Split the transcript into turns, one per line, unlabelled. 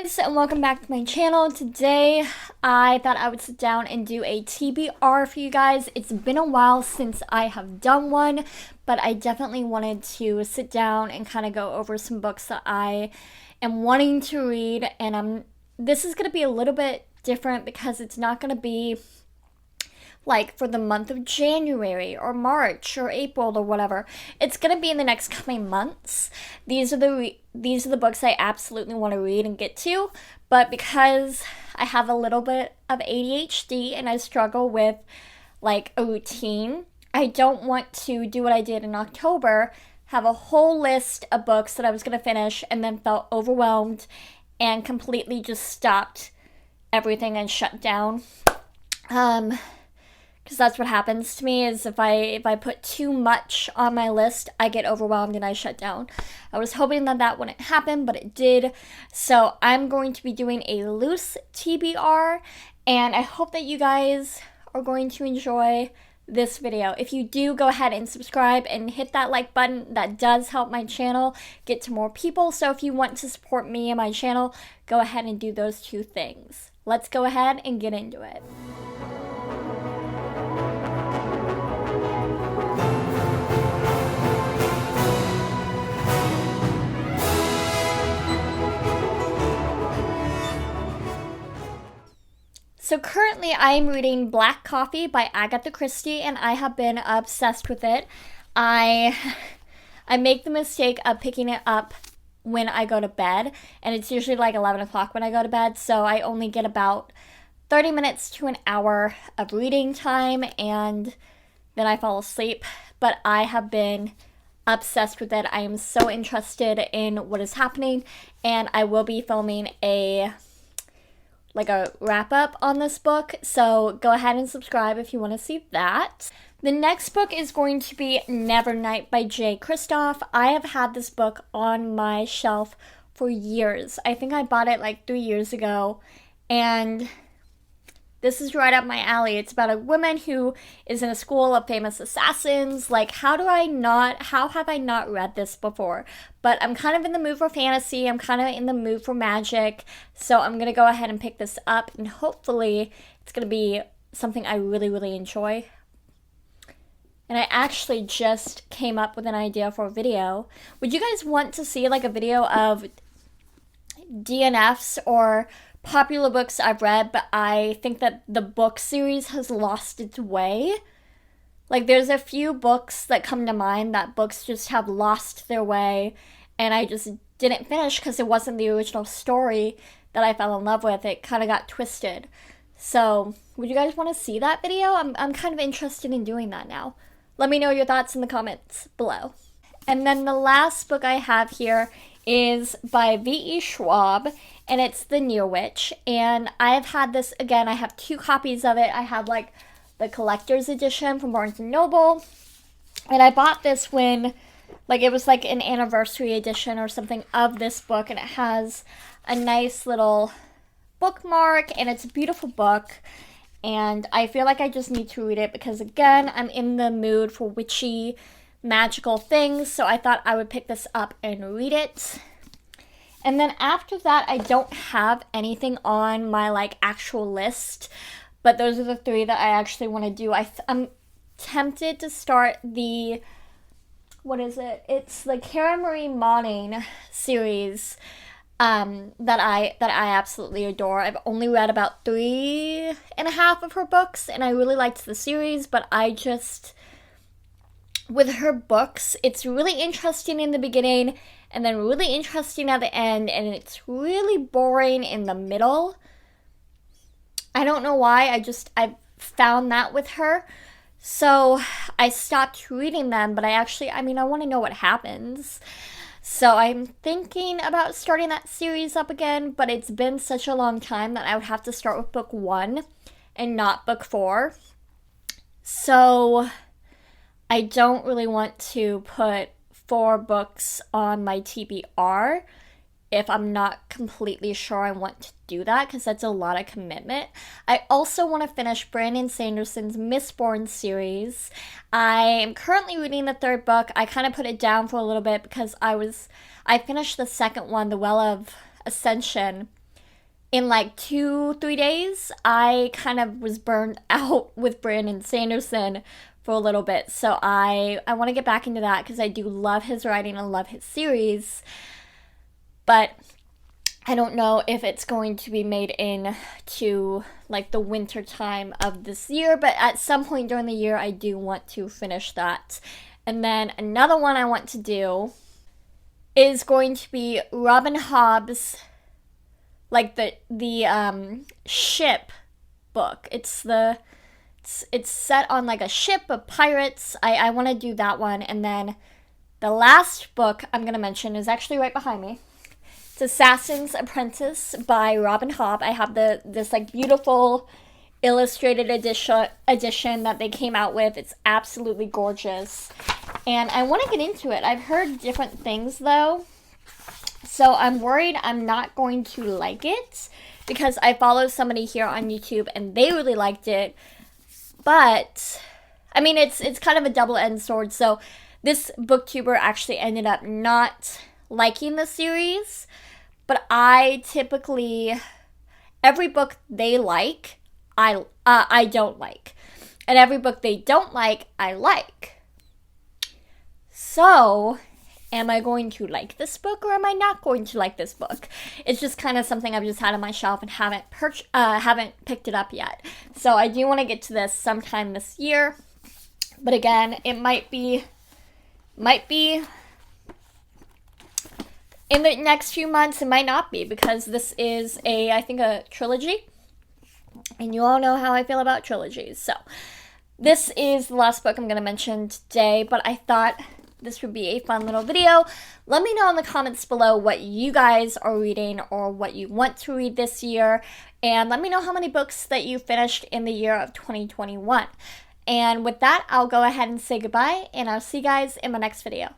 guys, and welcome back to my channel. Today I thought I would sit down and do a TBR for you guys. It's been a while since I have done one, but I definitely wanted to sit down and kind of go over some books that I am wanting to read. And this is going to be a little bit different because it's not going to be like for the month of January or March or April or whatever. It's going to be in the next coming months. These are the books I absolutely want to read and get to, but because I have a little bit of ADHD and I struggle with like a routine, I don't want to do what I did in October, have a whole list of books that I was going to finish and then felt overwhelmed and completely just stopped everything and shut down. Because that's what happens to me, is if I put too much on my list, I get overwhelmed and I shut down. I was hoping that wouldn't happen, but it did. So I'm going to be doing a loose TBR, and I hope that you guys are going to enjoy this video. If you do, go ahead and subscribe and hit that like button. That does help my channel get to more people. So if you want to support me and my channel, go ahead and do those two things. Let's go ahead and get into it. So currently I am reading Black Coffee by Agatha Christie, and I have been obsessed with it. I make the mistake of picking it up when I go to bed, and it's usually like 11 o'clock when I go to bed, so I only get about 30 minutes to an hour of reading time, and then I fall asleep. But I have been obsessed with it. I am so interested in what is happening, and I will be filming a wrap up on this book, so go ahead and subscribe if you want to see that. The next book is going to be Nevernight by Kristoff. I have had this book on my shelf for years. I think I bought it like 3 years ago, and this is right up my alley. It's about a woman who is in a school of famous assassins. Like, how have I not read this before? But I'm kind of in the mood for fantasy. I'm kind of in the mood for magic. So I'm going to go ahead and pick this up, and hopefully it's going to be something I really, really enjoy. And I actually just came up with an idea for a video. Would you guys want to see like a video of DNFs or popular books I've read, but I think that the book series has lost its way? Like, there's a few books that come to mind that books just have lost their way, and I just didn't finish because it wasn't the original story that I fell in love with. It kind of got twisted. So, would you guys want to see that video? I'm kind of interested in doing that now. Let me know your thoughts in the comments below. And then the last book I have here is by V.E. Schwab, and it's the Neowitch. And I've had this, again, I have 2 copies of it. I have like the collector's edition from Barnes & Noble, and I bought this when like it was like an anniversary edition or something of this book, and it has a nice little bookmark, and it's a beautiful book, and I feel like I just need to read it because, again, I'm in the mood for witchy magical things, so I thought I would pick this up and read it. And then after that, I don't have anything on my like actual list, but those are the 3 that I actually want to do. I'm tempted to start the, what is it? It's the Cara Marie Moning series that I absolutely adore. I've only read about 3.5 of her books, and I really liked the series, but with her books, it's really interesting in the beginning and then really interesting at the end, and it's really boring in the middle. I don't know why, I found that with her. So I stopped reading them, but I want to know what happens. So I'm thinking about starting that series up again, but it's been such a long time that I would have to start with book 1 and not book 4. So I don't really want to put 4 books on my TBR if I'm not completely sure I want to do that, because that's a lot of commitment. I also want to finish Brandon Sanderson's Mistborn series. I am currently reading the 3rd book. I kind of put it down for a little bit because I finished the 2nd one, The Well of Ascension, in like 2-3 days. I kind of was burned out with Brandon Sanderson for a little bit, so I want to get back into that because I do love his writing and love his series, but I don't know if it's going to be made in to like the winter time of this year, but at some point during the year I do want to finish that. And then another one I want to do is going to be Robin Hobb's, like the ship book. It's set on like a ship of pirates. I want to do that one. And then the last book I'm going to mention is actually right behind me. It's Assassin's Apprentice by Robin Hobb. I have this like beautiful illustrated edition that they came out with. It's absolutely gorgeous. And I want to get into it. I've heard different things though. So I'm worried I'm not going to like it because I follow somebody here on YouTube and they really liked it. But I mean, it's kind of a double-edged sword. So this booktuber actually ended up not liking the series, but I typically, every book they like, I don't like, and every book they don't like, I like. So, am I going to like this book or am I not going to like this book? It's just kind of something I've just had on my shelf and haven't picked it up yet. So I do want to get to this sometime this year, but again, it might be in the next few months. It might not be, because this is I think a trilogy, and you all know how I feel about trilogies. So this is the last book I'm going to mention today, but I thought this would be a fun little video. Let me know in the comments below what you guys are reading or what you want to read this year, and let me know how many books that you finished in the year of 2021. And with that, I'll go ahead and say goodbye, and I'll see you guys in my next video.